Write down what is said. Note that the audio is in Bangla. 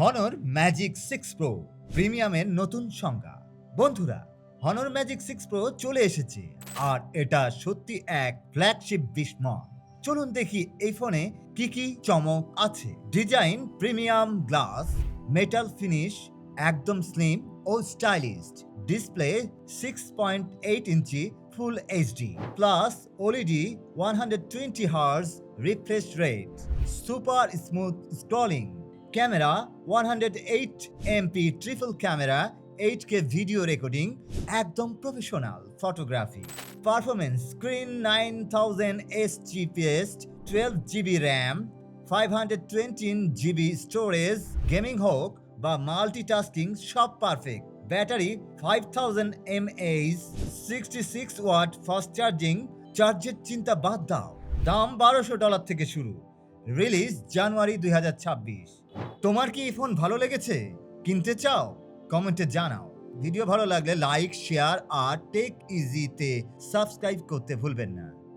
হনর ম্যাজিক 6 প্রো প্রিমিয়ামের নতুন সংজ্ঞা। বন্ধুরা, হনর ম্যাজিক 6 প্রো চলে এসেছে আর এটা সত্যি এক ফ্ল্যাগশিপ বিস্ময়। চলুন দেখি এই ফোনে কি কি চমক আছে। Design premium glass, metal finish, একদম স্লিম ও stylish. Display 6.8 inch full HD plus OLED 120 hertz refresh rate, super smooth scrolling. Camera 108 MP triple camera, 8K video recording, একদম professional photography. Performance screen 9000 SGPS, 12GB RAM, 512GB storage. Gaming হোক বা মাল্টিটাস্কিং সব perfect. Battery 5000 mAh, 66 watt fast charging. চার্জের চিন্তা বাদ দাও, দাম $1200 থেকে শুরু। Release January 2026। তোমার কি এই ফোন ভালো লেগেছে? কিনতে চাও? কমেন্টে জানাও। ভিডিও ভালো লাগলে লাইক, শেয়ার আর টেক ইজিতে সাবস্ক্রাইব করতে ভুলবেন না।